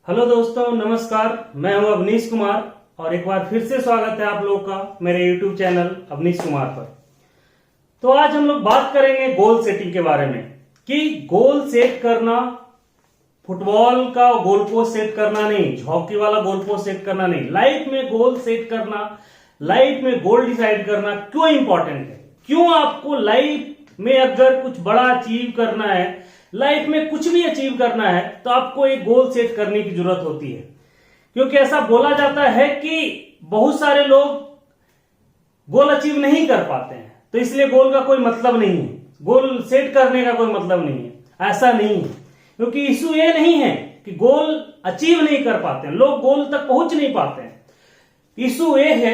Hello दोस्तों, नमस्कार। मैं हूं अवनीश कुमार और एक बार फिर से स्वागत है आप लोगों का मेरे YouTube चैनल अवनीश कुमार पर। तो आज हम लोग बात करेंगे गोल सेटिंग के बारे में कि गोल सेट करना, फुटबॉल का गोल पोस्ट सेट करना नहीं, हॉकी वाला गोल पोस्ट सेट करना नहीं, लाइफ में गोल सेट करना, लाइफ में गोल डिसाइड करना क्यों इंपॉर्टेंट है। क्यों आपको लाइफ में अगर कुछ बड़ा अचीव करना है, लाइफ में कुछ भी अचीव करना है, तो आपको एक गोल सेट करने की जरूरत होती है। क्योंकि ऐसा बोला जाता है कि बहुत सारे लोग गोल अचीव नहीं कर पाते हैं, तो इसलिए गोल का कोई मतलब नहीं है, गोल सेट करने का कोई मतलब नहीं है। ऐसा नहीं है, क्योंकि इशू ये नहीं है कि गोल अचीव नहीं कर पाते हैं, लोग गोल तक पहुंच नहीं पाते हैं। इशू ये है,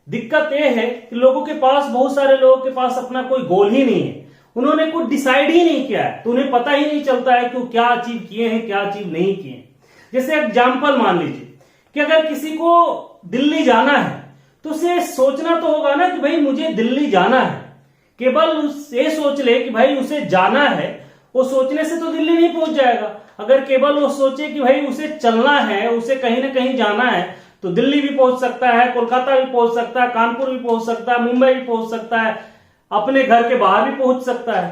दिक्कत ये है कि लोगों के पास, बहुत सारे लोगों के पास अपना कोई गोल ही नहीं है, उन्होंने कुछ डिसाइड ही नहीं किया है, तो उन्हें पता ही नहीं चलता है कि वो क्या अचीव किए हैं, क्या अचीव नहीं किए हैं। जैसे एग्जाम्पल मान लीजिए कि अगर किसी को दिल्ली जाना है तो उसे सोचना तो होगा ना कि भाई मुझे दिल्ली जाना है। केवल ये सोच ले कि भाई उसे जाना है, वो सोचने से तो दिल्ली नहीं पहुंच जाएगा। अगर केवल वो सोचे कि भाई उसे चलना है, उसे कहीं ना कहीं जाना है, तो दिल्ली भी पहुंच सकता है, कोलकाता भी पहुंच सकता है, कानपुर भी पहुंच सकता है, मुंबई भी पहुंच सकता है, अपने घर के बाहर भी पहुंच सकता है।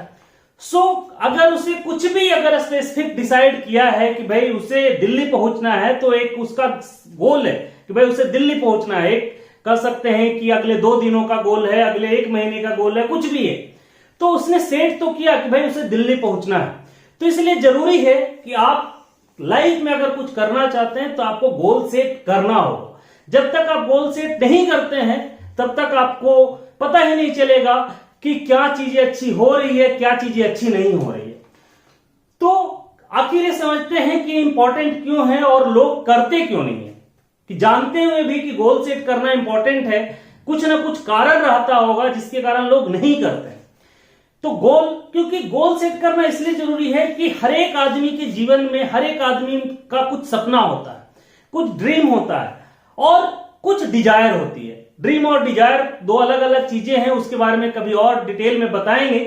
अगर उसे कुछ भी अगर स्पेसिफिक डिसाइड किया है कि भाई उसे दिल्ली पहुंचना है, तो एक उसका गोल है कि भाई उसे दिल्ली पहुंचना है। एक कह सकते हैं कि अगले 2 दिनों का गोल है, अगले 1 महीने का गोल है, कुछ भी है, तो उसने सेट तो किया कि भाई उसे दिल्ली पहुंचना है। तो इसलिए जरूरी है कि आप लाइफ में अगर कुछ करना चाहते हैं तो आपको गोल सेट करना होगा। जब तक आप गोल सेट नहीं करते हैं तब तक आपको पता ही नहीं चलेगा कि क्या चीजें अच्छी हो रही है, क्या चीजें अच्छी नहीं हो रही है। तो आखिर ये समझते हैं कि इंपॉर्टेंट क्यों है और लोग करते क्यों नहीं है, कि जानते हुए भी कि गोल सेट करना इंपॉर्टेंट है, कुछ ना कुछ कारण रहता होगा जिसके कारण लोग नहीं करते हैं। तो क्योंकि गोल सेट करना इसलिए जरूरी है कि हर एक आदमी के जीवन में, हर एक आदमी का कुछ सपना होता है, कुछ ड्रीम होता है और कुछ डिजायर होती है। ड्रीम और डिजायर 2 अलग अलग चीजें हैं, उसके बारे में कभी और डिटेल में बताएंगे।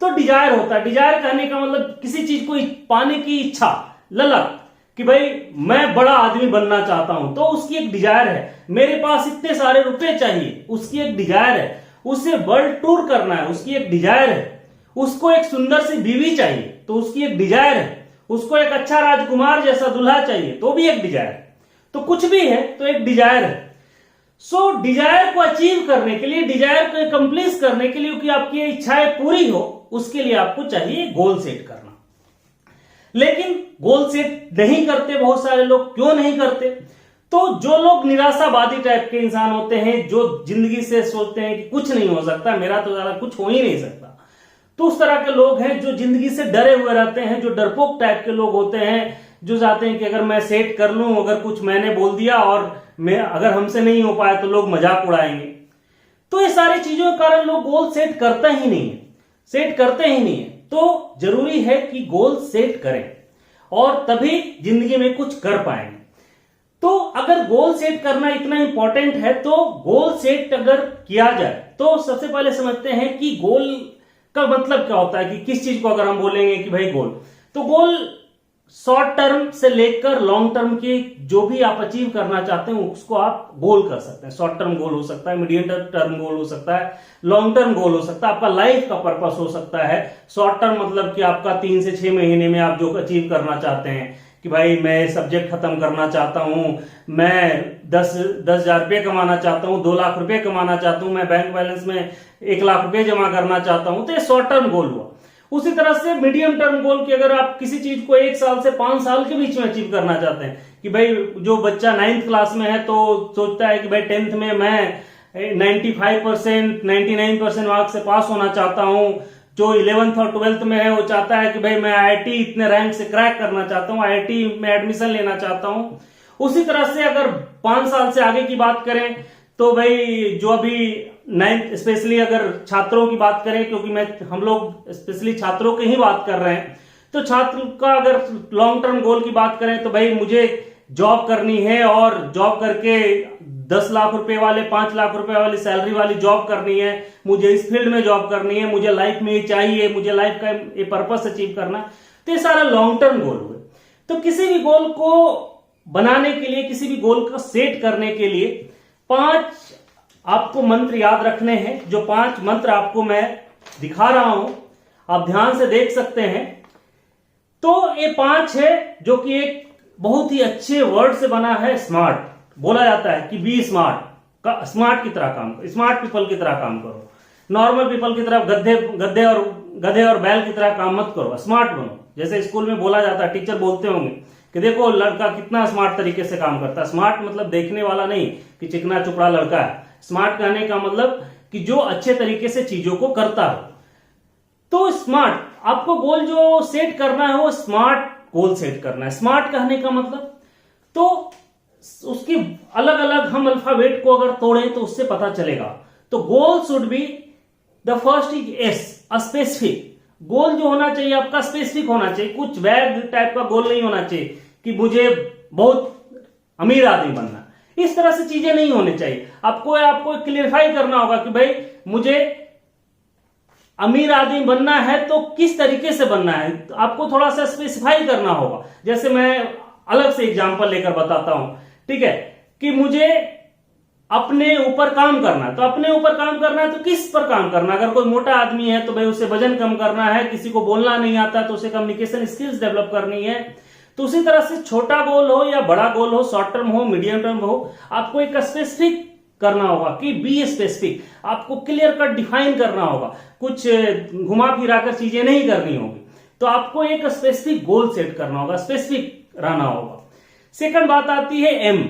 तो डिजायर होता है, डिजायर कहने का मतलब किसी चीज को पाने की इच्छा, ललक, कि भाई मैं बड़ा आदमी बनना चाहता हूं, तो उसकी एक डिजायर है। मेरे पास इतने सारे रुपए चाहिए, उसकी एक डिजायर है। उसे वर्ल्ड टूर करना है, उसकी एक डिजायर है। उसको एक सुंदर सी बीवी चाहिए, तो उसकी एक डिजायर है। उसको एक अच्छा राजकुमार जैसा दूल्हा चाहिए, तो भी एक डिजायर है। तो कुछ भी है तो एक डिजायर है। डिजायर को अचीव करने के लिए, डिजायर को कंप्लीट करने के लिए कि आपकी इच्छाएं पूरी हो, उसके लिए आपको चाहिए गोल सेट करना। लेकिन गोल सेट नहीं करते बहुत सारे लोग। क्यों नहीं करते? तो जो लोग निराशावादी टाइप के इंसान होते हैं, जो जिंदगी से सोचते हैं कि कुछ नहीं हो सकता, मेरा तो ज्यादा कुछ हो ही नहीं सकता, तो उस तरह के लोग हैं जो जिंदगी से डरे हुए रहते हैं, जो डरपोक टाइप के लोग होते हैं, जो चाहते हैं कि अगर मैं सेट कर लूं, अगर कुछ मैंने बोल दिया और अगर हमसे नहीं हो पाया तो लोग मजाक उड़ाएंगे। तो ये सारी चीजों के कारण लोग गोल सेट करते ही नहीं है, सेट करते ही नहीं है। तो जरूरी है कि गोल सेट करें और तभी जिंदगी में कुछ कर पाएंगे। तो अगर गोल सेट करना इतना इंपॉर्टेंट है, तो गोल सेट अगर किया जाए तो सबसे पहले समझते हैं कि गोल का मतलब क्या होता है। कि किस चीज को अगर हम बोलेंगे कि भाई गोल, तो गोल शॉर्ट टर्म से लेकर लॉन्ग टर्म की जो भी आप अचीव करना चाहते हैं उसको आप गोल कर सकते हैं। शॉर्ट टर्म गोल हो सकता है, मीडियम टर्म गोल हो सकता है, लॉन्ग टर्म गोल हो सकता है, आपका लाइफ का पर्पस हो सकता है। शॉर्ट टर्म मतलब कि आपका 3 से 6 महीने में आप जो अचीव करना चाहते हैं कि भाई मैं सब्जेक्ट खत्म करना चाहता हूं, मैं 10,000 रुपये कमाना चाहता हूं, 2 लाख रुपए कमाना चाहता हूं, मैं बैंक बैलेंस में 1 लाख रुपए जमा करना चाहता हूं, तो ये शॉर्ट टर्म गोल हुआ। उसी तरह से मीडियम टर्म गोल की अगर आप किसी चीज को 1 साल से 5 साल के बीच में अचीव करना चाहते हैं, कि भाई जो बच्चा 9th क्लास में है तो सोचता है कि भाई 10th में मैं 95%, 99% मार्क्स से पास होना चाहता हूं। जो 11th और 12th में है वो चाहता है कि भाई मैं IIT इतने रैंक से क्रैक करना चाहता हूं, IIT में एडमिशन लेना चाहता हूं। उसी तरह से अगर 5 साल से आगे की बात करें तो भाई जो अभी 9th, स्पेशली अगर छात्रों की बात करें, क्योंकि हम लोग स्पेशली छात्रों की ही बात कर रहे हैं, तो छात्र का अगर लॉन्ग टर्म गोल की बात करें तो भाई मुझे जॉब करनी है और जॉब करके 10 लाख रुपए वाले, 5 लाख रुपए वाली सैलरी वाली जॉब करनी है, मुझे इस फील्ड में जॉब करनी है, मुझे लाइफ में ये चाहिए, मुझे लाइफ का ये पर्पस अचीव करना। तो ये सारा लॉन्ग टर्म गोल हुए। तो किसी भी गोल को बनाने के लिए, किसी भी गोल को सेट करने के लिए 5 आपको मंत्र याद रखने हैं। जो 5 मंत्र आपको मैं दिखा रहा हूं, आप ध्यान से देख सकते हैं। तो ये 5 है जो कि एक बहुत ही अच्छे वर्ड से बना है, स्मार्ट। बोला जाता है कि बी स्मार्ट, स्मार्ट की तरह काम करो, स्मार्ट पीपल की तरह काम करो। नॉर्मल पीपल की तरह गधे और बैल की तरह काम मत करो, स्मार्ट बनो। जैसे स्कूल में बोला जाता है, टीचर बोलते होंगे कि देखो लड़का कितना स्मार्ट तरीके से काम करता है। स्मार्ट मतलब देखने वाला नहीं कि चिकना चुपड़ा लड़का है। स्मार्ट कहने का मतलब कि जो अच्छे तरीके से चीजों को करता हो। तो स्मार्ट, आपको गोल जो सेट करना है वो स्मार्ट गोल सेट करना है। स्मार्ट कहने का मतलब, तो उसकी अलग अलग हम अल्फाबेट को अगर तोड़ें तो उससे पता चलेगा। तो goal should be, the first is S, specific. Goal जो होना चाहिए आपका स्पेसिफिक होना चाहिए। कुछ वैग टाइप का गोल नहीं होना चाहिए कि मुझे बहुत अमीर आदमी बनना, इस तरह से चीजें नहीं होनी चाहिए। आपको क्लियरिफाई करना होगा कि भाई मुझे अमीर आदमी बनना है तो किस तरीके से बनना है, तो आपको थोड़ा सा स्पेसिफाई करना होगा। जैसे मैं अलग से एग्जांपल लेकर बताता हूं, ठीक है, कि मुझे अपने ऊपर काम करना है। तो अपने ऊपर काम करना है तो किस पर काम करना है? अगर कोई मोटा आदमी है तो भाई उसे वजन कम करना है, किसी को बोलना नहीं आता तो उसे कम्युनिकेशन स्किल्स डेवलप करनी है। तो उसी तरह से छोटा गोल हो या बड़ा गोल हो, शॉर्ट टर्म हो, मीडियम टर्म हो, आपको एक स्पेसिफिक करना होगा कि बी स्पेसिफिक। आपको क्लियर कट डिफाइन करना होगा, कुछ घुमा फिरा कर चीजें नहीं करनी होगी। तो आपको एक स्पेसिफिक गोल सेट करना होगा, स्पेसिफिक रहना होगा। सेकंड बात आती है एम।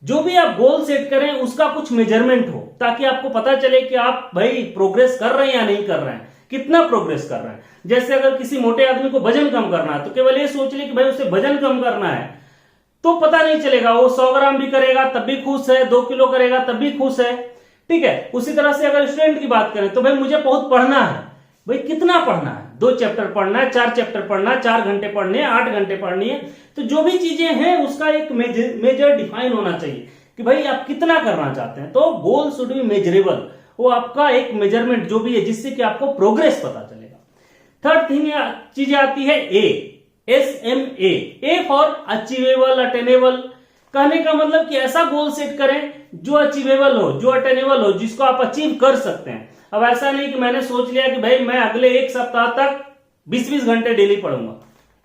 जो भी आप गोल सेट करें उसका कुछ मेजरमेंट हो, ताकि आपको पता चले कि आप भाई प्रोग्रेस कर रहे हैं या नहीं कर रहे हैं, कितना प्रोग्रेस कर रहे हैं। जैसे अगर किसी मोटे आदमी को वजन कम करना है तो केवल ये सोच ले कि भाई उसे वजन कम करना है, तो पता नहीं चलेगा। वो 100 ग्राम भी करेगा तब भी खुश है, 2 किलो करेगा तब भी खुश है, ठीक है। उसी तरह से अगर स्टूडेंट की बात करें तो भाई मुझे बहुत पढ़ना है, भाई कितना पढ़ना है, 2 चैप्टर पढ़ना है, 4 चैप्टर पढ़ना है, 4 घंटे पढ़ने हैं, 8 घंटे पढ़नी है। तो जो भी चीजें हैं उसका एक मेजर डिफाइन होना चाहिए कि भाई आप कितना करना चाहते हैं। तो गोल शुड बी मेजरेबल, वो आपका एक मेजरमेंट जो भी है जिससे कि आपको प्रोग्रेस पता चलेगा। थर्ड थिंग चीजें आती है SMA। A for achievable, attainable. कहने का मतलब कि ऐसा गोल सेट करें जो अचीवेबल हो, जो अटेनेबल हो, जिसको आप अचीव कर सकते हैं। अब ऐसा नहीं कि मैंने सोच लिया कि भाई मैं अगले 1 सप्ताह तक 20-20 घंटे डेली पढ़ूंगा।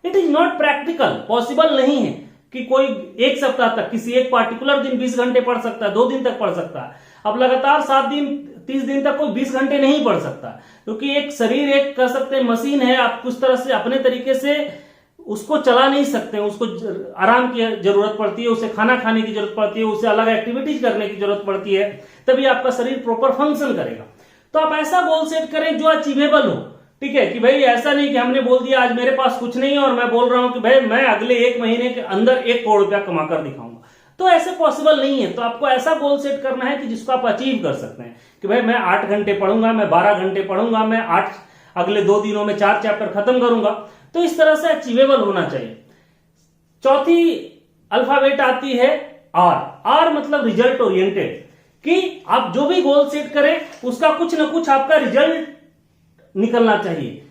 It is not practical, possible नहीं है कि कोई 1 सप्ताह तक, किसी एक पार्टिकुलर दिन 20 घंटे पढ़ सकता है, 2 दिन तक पढ़ सकता है। अब लगातार 7 दिन 30 दिन तक कोई 20 घंटे नहीं पढ़ सकता, क्योंकि एक शरीर एक कह सकते हैं मशीन है। आप कुछ तरह से अपने तरीके से उसको चला नहीं सकते, उसको आराम की जरूरत पड़ती है, उसे खाना खाने की जरूरत पड़ती है, उसे अलग एक्टिविटीज करने की जरूरत पड़ती है, तभी आपका शरीर प्रॉपर फंक्शन करेगा। तो आप ऐसा गोल सेट करें जो अचीवेबल हो, ठीक है, कि भाई ऐसा नहीं कि हमने बोल दिया आज मेरे पास कुछ नहीं है और मैं बोल रहा हूं कि भाई मैं अगले 1 महीने के अंदर 1 करोड़ रुपया कमाकर दिखाऊंगा। तो ऐसे पॉसिबल नहीं है। तो आपको ऐसा गोल सेट करना है कि जिसको आप अचीव कर सकते हैं कि भाई मैं 8 घंटे पढ़ूंगा, मैं 12 घंटे पढ़ूंगा, मैं अगले 2 दिनों में 4 चैप्टर खत्म करूंगा। तो इस तरह से अचीवेबल होना चाहिए। चौथी अल्फाबेट आती है R मतलब रिजल्ट ओरिएंटेड, कि आप जो भी गोल सेट करें उसका कुछ ना कुछ आपका रिजल्ट निकलना चाहिए,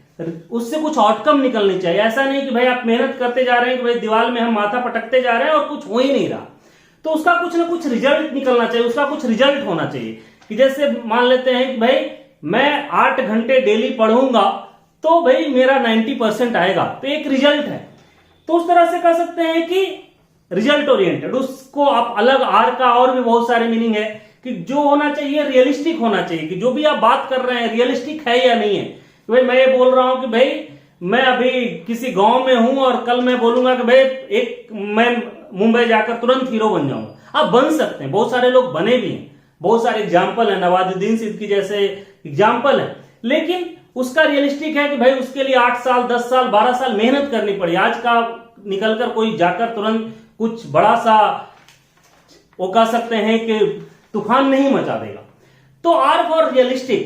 उससे कुछ आउटकम निकलनी चाहिए। ऐसा नहीं कि भाई आप मेहनत करते जा रहे हैं कि भाई दीवार में हम माथा पटकते जा रहे हैं और कुछ हो ही नहीं रहा। तो उसका कुछ ना कुछ रिजल्ट निकलना चाहिए, उसका कुछ रिजल्ट होना चाहिए। कि जैसे मान लेते हैं कि भाई मैं 8 घंटे डेली पढ़ूंगा तो भाई मेरा 90% आएगा, तो एक रिजल्ट है। तो उस तरह से कह सकते हैं कि रिजल्ट ओरिएंटेड। उसको आप अलग R का और भी बहुत सारे मीनिंग है कि जो होना चाहिए रियलिस्टिक होना चाहिए, कि जो भी आप बात कर रहे हैं रियलिस्टिक है या नहीं है। तो भाई मैं ये बोल रहा हूं कि भाई मैं अभी किसी गांव में हूं और कल मैं बोलूंगा कि भाई मैं मुंबई जाकर तुरंत हीरो बन जाऊंगा। आप बन सकते हैं, बहुत सारे लोग बने भी हैं, बहुत सारे एग्जाम्पल है, नवाजुद्दीन सिद्दीकी जैसे एग्जाम्पल है। लेकिन उसका रियलिस्टिक है कि भाई उसके लिए 8 साल 10 साल 12 साल मेहनत करनी पड़ी। आज का निकलकर कोई जाकर तुरंत कुछ बड़ा सा वो कह सकते हैं कि तूफान नहीं मचा देगा। तो R फॉर रियलिस्टिक,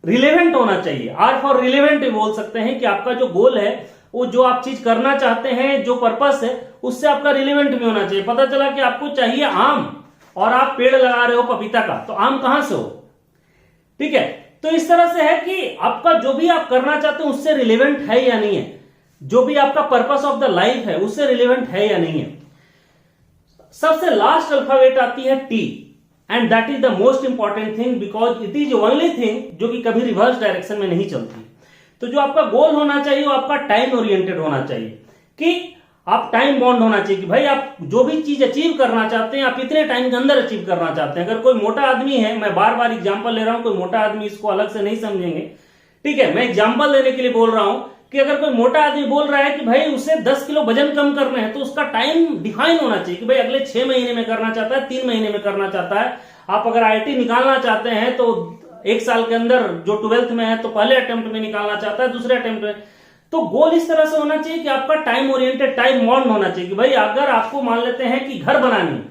रिलेवेंट होना चाहिए। R फॉर रिलेवेंट बोल सकते हैं कि आपका जो गोल है, वो जो आप चीज करना चाहते हैं, जो पर्पस है, उससे आपका रिलेवेंट भी होना चाहिए। पता चला कि आपको चाहिए आम और आप पेड़ लगा रहे हो पपीता का, तो आम कहां से हो, ठीक है। तो इस तरह से है कि आपका जो भी आप करना चाहते हैं उससे रिलेवेंट है या नहीं है, जो भी आपका पर्पस ऑफ द लाइफ है उससे रिलेवेंट है या नहीं है। सबसे लास्ट अल्फाबेट आती है T, and that is the most important thing because it is only thing जो कि कभी रिवर्स डायरेक्शन में नहीं चलती। तो जो आपका गोल होना चाहिए वो आपका टाइम ओरिएंटेड होना चाहिए, कि आप टाइम बाउंड होना चाहिए कि भाई आप जो भी चीज अचीव करना चाहते हैं आप इतने टाइम के अंदर अचीव करना चाहते हैं। अगर कोई मोटा आदमी है, मैं बार बार एग्जांपल ले रहा हूं, कोई मोटा आदमी इसको अलग से नहीं समझेंगे, ठीक है, मैं एग्जांपल देने के लिए बोल रहा हूं कि अगर कोई मोटा आदमी बोल रहा है कि भाई उसे 10 किलो वजन कम करना है तो उसका टाइम डिफाइन होना चाहिए कि भाई अगले 6 महीने में करना चाहता है, 3 महीने में करना चाहता है। आप अगर IIT निकालना चाहते हैं तो 1 साल के अंदर, जो 12th में है तो पहले अटेम्प्ट में निकालना चाहता है, दूसरे अटेम्प्ट में। तो गोल इस तरह से होना चाहिए कि आपका टाइम ओरिएंटेड, टाइम बाउंड होना चाहिए कि भाई अगर आपको मान लेते हैं कि घर बनानी है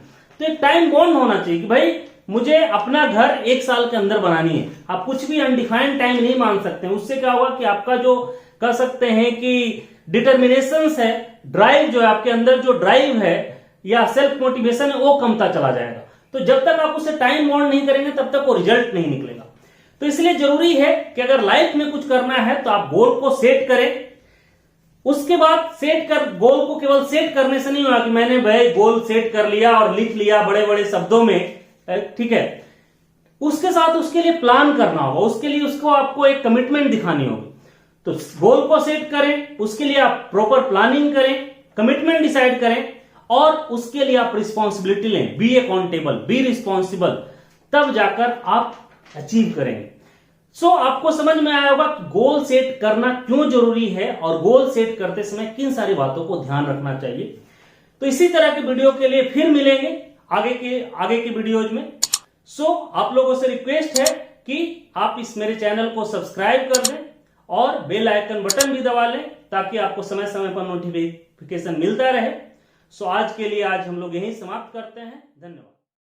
तो एक टाइम बाउंड होना चाहिए कि भाई मुझे अपना घर 1 साल के अंदर बनानी है। आप कुछ भी अनडिफाइंड टाइम नहीं मान सकते। उससे क्या होगा कि आपका जो कह सकते हैं कि डिटर्मिनेशन है, ड्राइव जो है आपके अंदर, जो ड्राइव है या सेल्फ मोटिवेशन है वो कमता चला जाएगा। तो जब तक आप उसे टाइम बाउंड नहीं करेंगे तब तक वो रिजल्ट नहीं निकलेगा। तो इसलिए जरूरी है कि अगर लाइफ में कुछ करना है तो आप गोल को सेट करें। उसके बाद सेट कर, गोल को केवल सेट करने से नहीं होगा कि मैंने भाई गोल सेट कर लिया और लिख लिया बड़े बड़े शब्दों में, ठीक है। उसके साथ उसके लिए प्लान करना होगा, उसके लिए उसको आपको एक कमिटमेंट दिखानी होगी। तो गोल को सेट करें, उसके लिए आप प्रॉपर प्लानिंग करें, कमिटमेंट डिसाइड करें और उसके लिए आप रिस्पॉन्सिबिलिटी लें। बी अकाउंटेबल, बी रिस्पॉन्सिबल, तब जाकर आप अचीव करेंगे। सो आपको समझ में आया होगा कि गोल सेट करना क्यों जरूरी है और गोल सेट करते समय किन सारी बातों को ध्यान रखना चाहिए। तो इसी तरह के वीडियो के लिए फिर मिलेंगे आगे के वीडियोज में। सो आप लोगों से रिक्वेस्ट है कि आप इस मेरे चैनल को सब्सक्राइब कर दें और बेल आइकन बटन भी दबा लें ताकि आपको समय समय पर नोटिफिकेशन मिलता रहे। सो आज के लिए हम लोग यहीं समाप्त करते हैं। धन्यवाद।